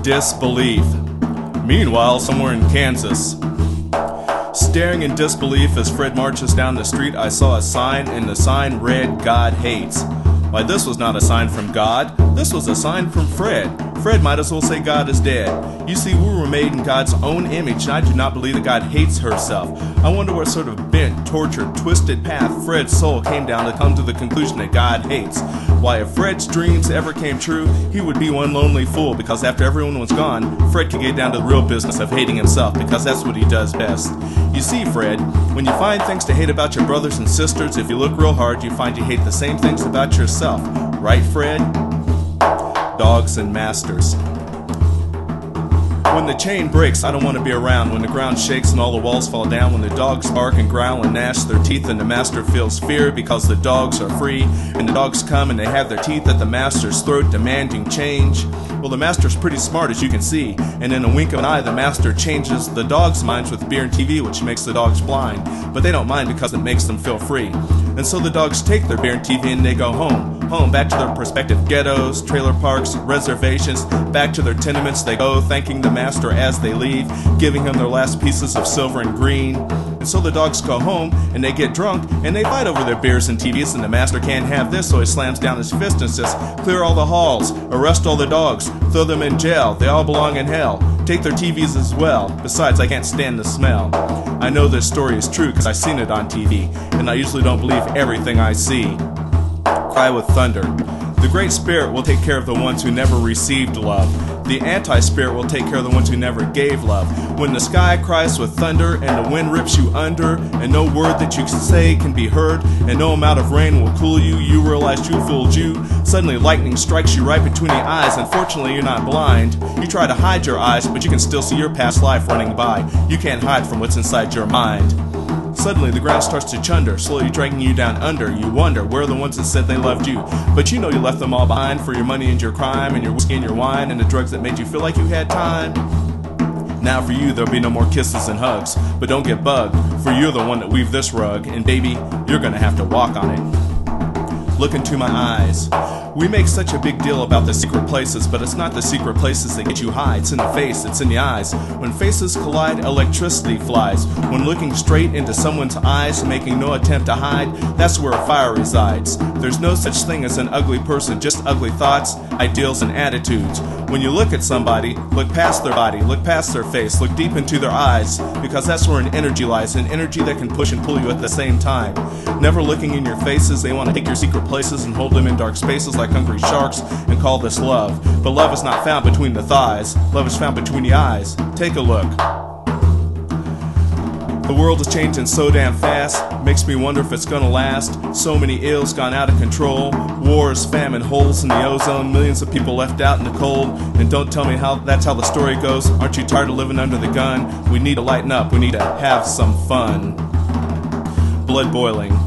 disbelief. Meanwhile, somewhere in Kansas, staring in disbelief as Fred marches down the street, I saw a sign, and the sign read, "God hates." Why, this was not a sign from God, this was a sign from Fred. Fred might as well say God is dead. You see, we were made in God's own image, and I do not believe that God hates herself. I wonder what sort of bent, tortured, twisted path Fred's soul came down to come to the conclusion that God hates. Why, if Fred's dreams ever came true, he would be one lonely fool, because after everyone was gone, Fred could get down to the real business of hating himself, because that's what he does best. You see, Fred, when you find things to hate about your brothers and sisters, if you look real hard, you find you hate the same things about yourself. Right, Fred? Dogs and masters. When the chain breaks, I don't want to be around. When the ground shakes and all the walls fall down. When the dogs bark and growl and gnash their teeth and the master feels fear because the dogs are free. And the dogs come and they have their teeth at the master's throat demanding change. Well, the master's pretty smart, as you can see. And in a wink of an eye, the master changes the dogs' minds with beer and TV, which makes the dogs blind. But they don't mind because it makes them feel free. And so the dogs take their beer and TV and they go home. Home, back to their prospective ghettos, trailer parks, reservations. Back to their tenements they go, thanking the master as they leave, giving him their last pieces of silver and green. And so the dogs go home, and they get drunk, and they fight over their beers and TVs, and the master can't have this, so he slams down his fist and says, "Clear all the halls, arrest all the dogs, throw them in jail, they all belong in hell. Take their TVs as well, besides I can't stand the smell." I know this story is true because I've seen it on TV, and I usually don't believe everything I see. Cry with thunder. The Great Spirit will take care of the ones who never received love. The Anti-Spirit will take care of the ones who never gave love. When the sky cries with thunder and the wind rips you under, and no word that you say can be heard, and no amount of rain will cool you, you realize you fooled you. Suddenly lightning strikes you right between the eyes. Unfortunately, you're not blind. You try to hide your eyes, but you can still see your past life running by. You can't hide from what's inside your mind. Suddenly the ground starts to chunder, slowly dragging you down under. You wonder, where are the ones that said they loved you? But you know you left them all behind for your money and your crime and your whiskey and your wine and the drugs that made you feel like you had time. Now for you there'll be no more kisses and hugs. But don't get bugged, for you're the one that weaved this rug. And baby, you're gonna have to walk on it. Look into my eyes. We make such a big deal about the secret places, but it's not the secret places that get you high. It's in the face, it's in the eyes. When faces collide, electricity flies. When looking straight into someone's eyes, making no attempt to hide, that's where fire resides. There's no such thing as an ugly person, just ugly thoughts, ideals, and attitudes. When you look at somebody, look past their body, look past their face, look deep into their eyes, because that's where an energy lies, an energy that can push and pull you at the same time. Never looking in your faces, they want to take your secret places and hold them in dark spaces like hungry sharks and call this love. But love is not found between the thighs, love is found between the eyes. Take a look. The world is changing so damn fast, makes me wonder if it's gonna last. So many ills gone out of control, wars, famine, holes in the ozone, millions of people left out in the cold. And don't tell me how that's how the story goes. Aren't you tired of living under the gun? We need to lighten up, we need to have some fun. Blood boiling.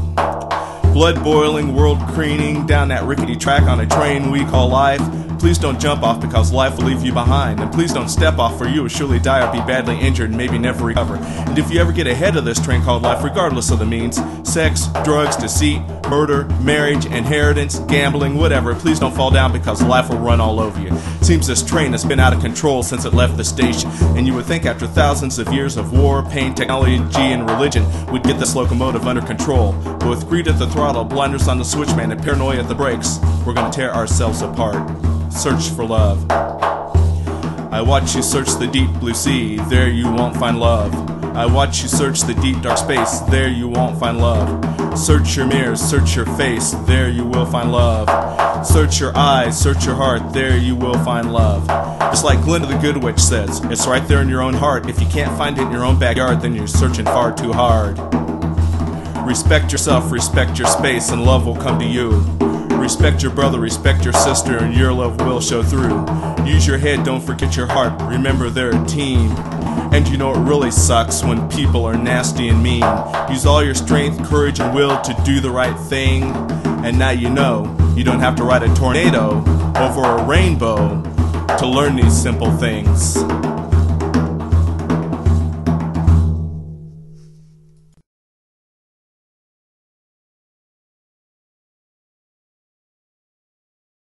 Blood boiling, world careening down that rickety track on a train we call life. Please don't jump off because life will leave you behind. And please don't step off, for you will surely die or be badly injured and maybe never recover. And if you ever get ahead of this train called life, regardless of the means, sex, drugs, deceit, murder, marriage, inheritance, gambling, whatever, please don't fall down because life will run all over you. Seems this train has been out of control since it left the station. And you would think after thousands of years of war, pain, technology, and religion, we'd get this locomotive under control. But with greed at the throttle, blinders on the switchman, and paranoia at the brakes, we're gonna tear ourselves apart. Search for love. I watch you search the deep blue sea, there you won't find love. I watch you search the deep dark space, there you won't find love. Search your mirrors, search your face, there you will find love. Search your eyes, search your heart, there you will find love. Just like Glinda the Good Witch says, it's right there in your own heart. If you can't find it in your own backyard, then you're searching far too hard. Respect yourself, respect your space, and love will come to you. Respect your brother, respect your sister, and your love will show through. Use your head, don't forget your heart, remember they're a team. And you know it really sucks when people are nasty and mean. Use all your strength, courage, and will to do the right thing. And now you know, you don't have to ride a tornado over a rainbow to learn these simple things.